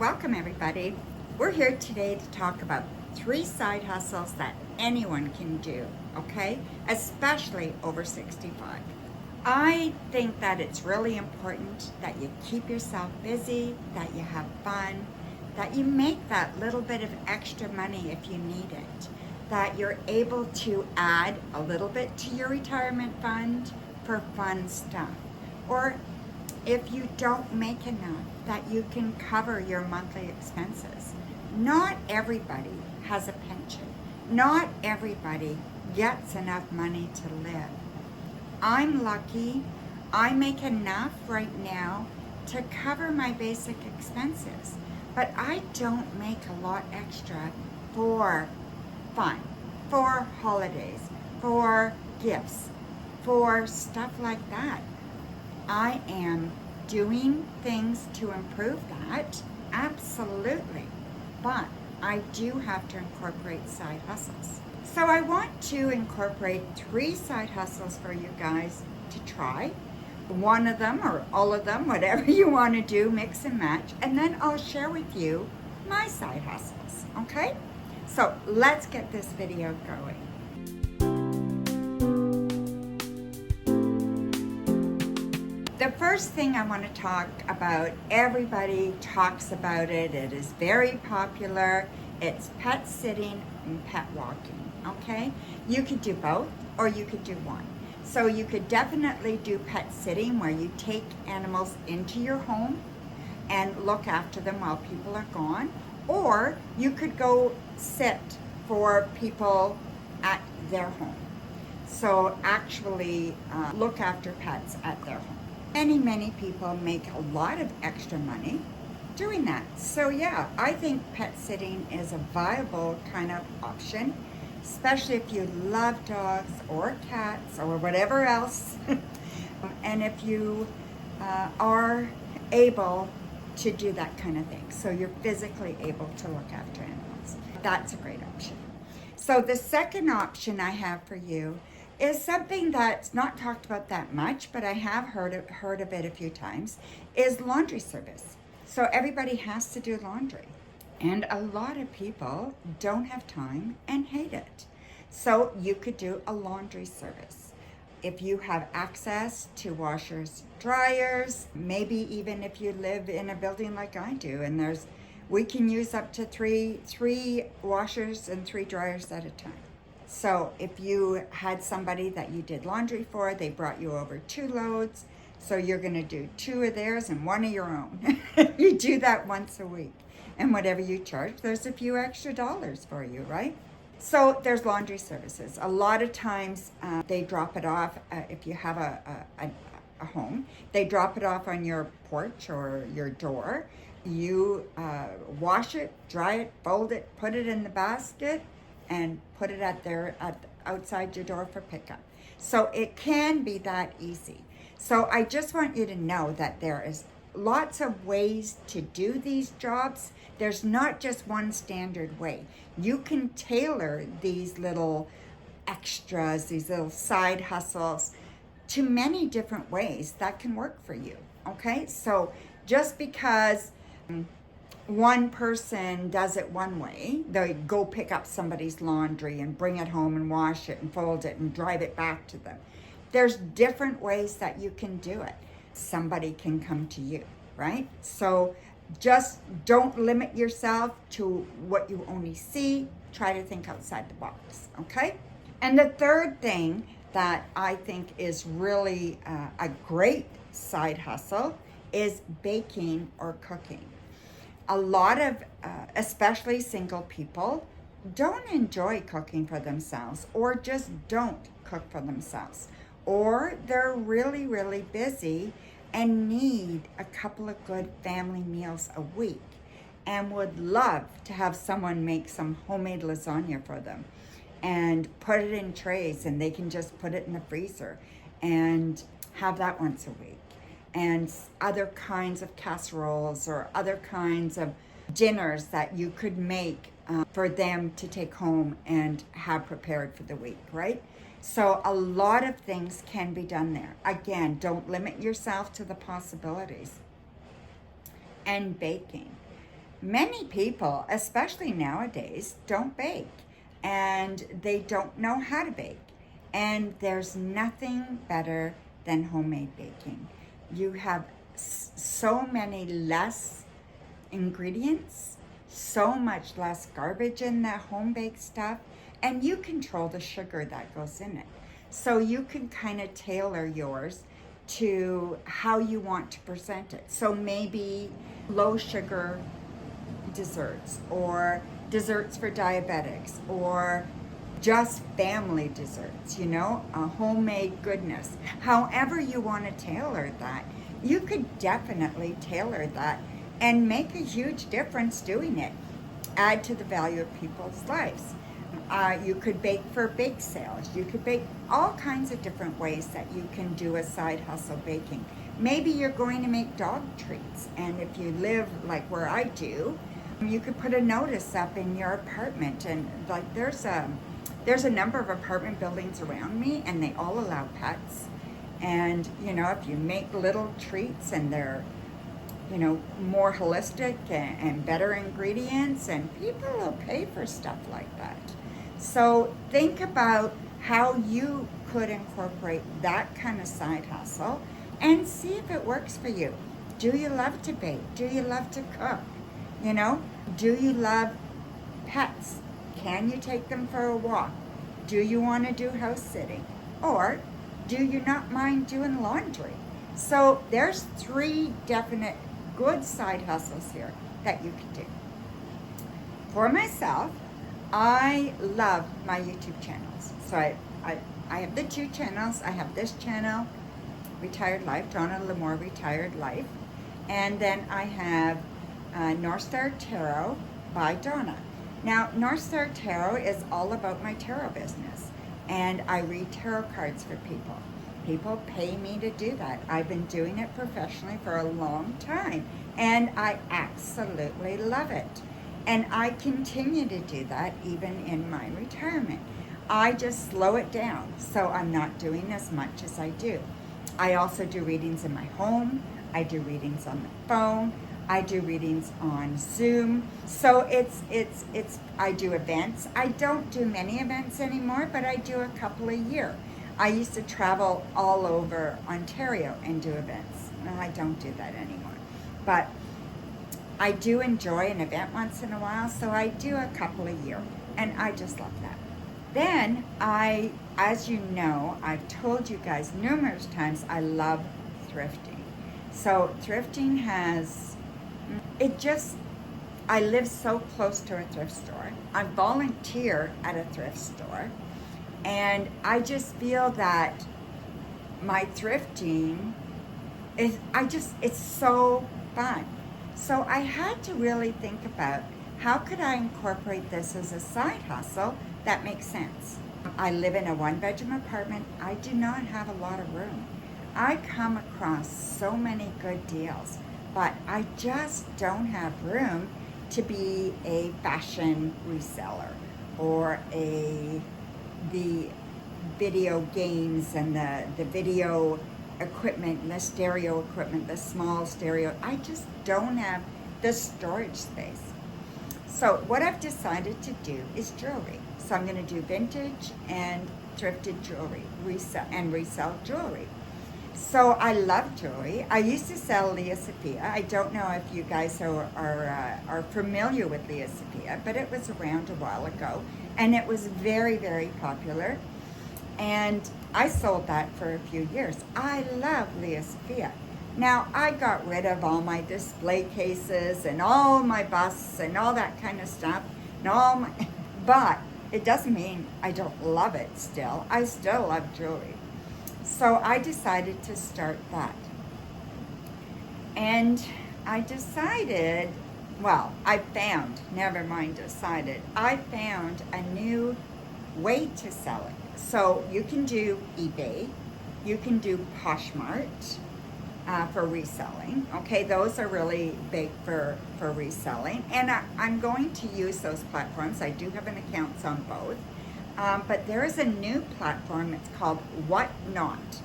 Welcome everybody. We're here today to talk about 3 side hustles that anyone can do, okay? Especially over 65. I think that it's really important that you keep yourself busy, that you have fun, that you make that little bit of extra money if you need it, that you're able to add a little bit to your retirement fund for fun stuff. Or if you don't make enough, that you can cover your monthly expenses. Not everybody has a pension. Not everybody gets enough money to live. I'm lucky. I make enough right now to cover my basic expenses, but I don't make a lot extra for fun, for holidays, for gifts, for stuff like that. I am doing things to improve that, absolutely, but I do have to incorporate side hustles. So I want to incorporate 3 side hustles for you guys to try. One of them or all of them, whatever you want to do, mix and match, and then I'll share with you my side hustles, okay? So let's get this video going. The first thing I want to talk about, everybody talks about it, it is very popular, it's pet sitting and pet walking, okay? You could do both or you could do one. So you could definitely do pet sitting where you take animals into your home and look after them while people are gone, or you could go sit for people at their home. So actually look after pets at their home. Many people make a lot of extra money doing that. So yeah, I think pet sitting is a viable kind of option, especially if you love dogs or cats or whatever else. And if you are able to do that kind of thing. So you're physically able to look after animals. That's a great option. So the second option I have for you is something that's not talked about that much, but I have heard of it a few times, is laundry service. So everybody has to do laundry. And a lot of people don't have time and hate it. So you could do a laundry service. If you have access to washers, dryers, maybe even if you live in a building like I do, and we can use up to three washers and 3 dryers at a time. So if you had somebody that you did laundry for, they brought you over 2 loads, so you're gonna do 2 of theirs and 1 of your own. You do that once a week. And whatever you charge, there's a few extra dollars for you, right? So there's laundry services. A lot of times they drop it off, if you have a home, they drop it off on your porch or your door. You wash it, dry it, fold it, put it in the basket, and put it outside your door for pickup. So it can be that easy. So I just want you to know that there is lots of ways to do these jobs. There's not just one standard way. You can tailor these little extras, these little side hustles to many different ways that can work for you, okay? So just because one person does it one way, they go pick up somebody's laundry and bring it home and wash it and fold it and drive it back to them. There's different ways that you can do it. Somebody can come to you, right? So just don't limit yourself to what you only see. Try to think outside the box, okay? And the third thing that I think is really a great side hustle is baking or cooking. A lot of, especially single people, don't enjoy cooking for themselves or just don't cook for themselves. Or they're really busy and need a couple of good family meals a week and would love to have someone make some homemade lasagna for them and put it in trays, and they can just put it in the freezer and have that once a week. And other kinds of casseroles or other kinds of dinners that you could make for them to take home and have prepared for the week, right? So a lot of things can be done there. Again, don't limit yourself to the possibilities. And baking. Many people, especially nowadays, don't bake and they don't know how to bake. And there's nothing better than homemade baking. You have so many less ingredients, so much less garbage in the home baked stuff, and you control the sugar that goes in it. So you can kind of tailor yours to how you want to present it. So maybe low sugar desserts, or desserts for diabetics, or just family desserts, you know, a homemade goodness. However you want to tailor that, you could definitely tailor that and make a huge difference doing it. Add to the value of people's lives. You could bake for bake sales. You could bake all kinds of different ways that you can do a side hustle baking. Maybe you're going to make dog treats, and if you live like where I do, you could put a notice up in your apartment, and like there's a number of apartment buildings around me, and they all allow pets. And you know, if you make little treats and they're, you know, more holistic and better ingredients, and people will pay for stuff like that. So think about how you could incorporate that kind of side hustle and see if it works for you. Do you love to bake? Do you love to cook? You know, do you love pets? Can you take them for a walk? Do you want to do house sitting? Or do you not mind doing laundry? So there's 3 definite good side hustles here that you can do. For myself, I love my YouTube channels. So I have the 2 channels. I have this channel, Retired Life, Donna Lamour Retired Life. And then I have North Star Tarot by Donna. Now, North Star Tarot is all about my tarot business. And I read tarot cards for people. People pay me to do that. I've been doing it professionally for a long time. And I absolutely love it. And I continue to do that even in my retirement. I just slow it down, so I'm not doing as much as I do. I also do readings in my home. I do readings on the phone. I do readings on Zoom. So I do events. I don't do many events anymore, but I do a couple a year. I used to travel all over Ontario and do events. Well, I don't do that anymore. But I do enjoy an event once in a while, so I do a couple a year, and I just love that. Then as you know, I've told you guys numerous times, I love thrifting. So thrifting I live so close to a thrift store. I volunteer at a thrift store, and I just feel that my thrifting it's so fun. So I had to really think about how could I incorporate this as a side hustle that makes sense. I live in a 1-bedroom apartment. I do not have a lot of room. I come across so many good deals, but I just don't have room to be a fashion reseller or the video games and the video equipment, the stereo equipment, the small stereo. I just don't have the storage space. So what I've decided to do is jewelry. So I'm going to do vintage and thrifted jewelry, resell jewelry. So I love jewelry. I used to sell Lea Sophia. I don't know if you guys are familiar with Lea Sophia, but it was around a while ago, and it was very, very popular. And I sold that for a few years. I love Lea Sophia. Now, I got rid of all my display cases and all my busts and all that kind of stuff, but it doesn't mean I don't love it still. I still love jewelry. So I decided to start that. And I decided, I found a new way to sell it. So you can do eBay, you can do Poshmark for reselling. Okay, those are really big for reselling. And I'm going to use those platforms. I do have an account on both. But there is a new platform, it's called Whatnot.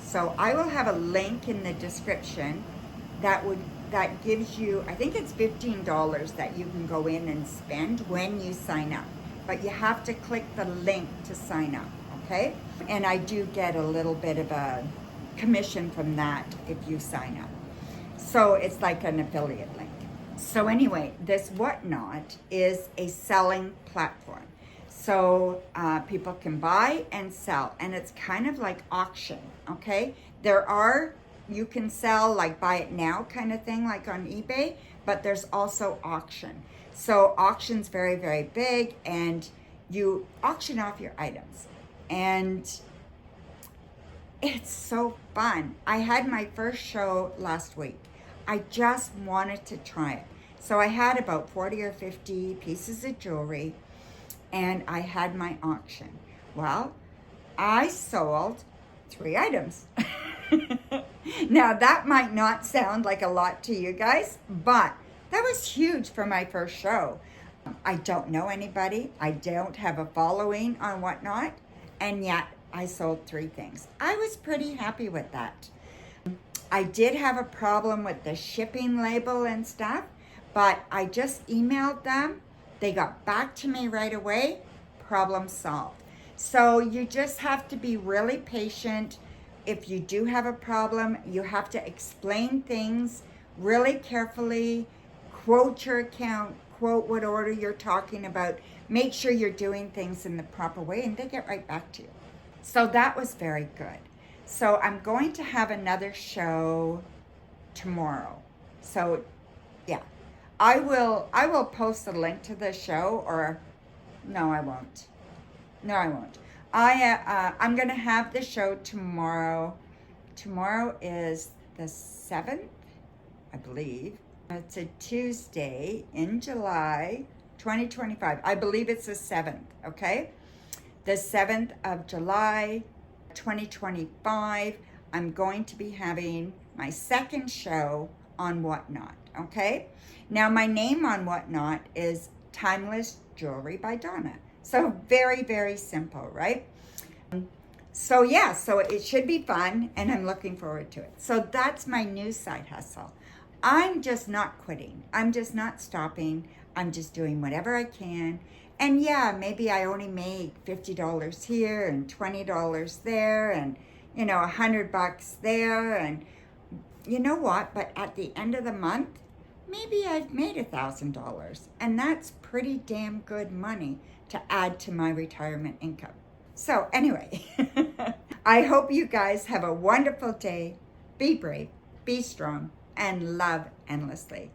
So I will have a link in the description that would that gives you, I think it's $15 that you can go in and spend when you sign up. But you have to click the link to sign up, okay? And I do get a little bit of a commission from that if you sign up. So it's like an affiliate link. So anyway, this Whatnot is a selling platform. So people can buy and sell, and it's kind of like auction, okay? You can sell like buy it now kind of thing, like on eBay, but there's also auction. So auction's very, very big, and you auction off your items. And it's so fun. I had my first show last week. I just wanted to try it. So I had about 40 or 50 pieces of jewelry, and I had my auction. Well, I sold 3 items. Now that might not sound like a lot to you guys, but that was huge for my first show. I don't know anybody. I don't have a following on Whatnot, and yet I sold 3 things. I was pretty happy with that. I did have a problem with the shipping label and stuff, but I just emailed them. They got back to me right away. Problem solved. So you just have to be really patient. If you do have a problem, you have to explain things really carefully, quote your account, quote what order you're talking about, make sure you're doing things in the proper way, and they get right back to you. So that was very good. So I'm going to have another show tomorrow. So yeah, I will post a link to the show, or no, I won't. No, I won't. I'm going to have the show tomorrow. Tomorrow is the 7th, I believe. It's a Tuesday in July 2025. I believe it's the 7th, okay? The 7th of July 2025, I'm going to be having my second show on Whatnot, okay? Now, my name on Whatnot is Timeless Jewelry by Donna. So very, very simple, right? So yeah, so it should be fun, and I'm looking forward to it. So that's my new side hustle. I'm just not quitting. I'm just not stopping. I'm just doing whatever I can. And yeah, maybe I only make $50 here and $20 there, and $100 there, and you know what? But at the end of the month, maybe I've made $1,000, and that's pretty damn good money to add to my retirement income. So anyway, I hope you guys have a wonderful day. Be brave, be strong, and love endlessly.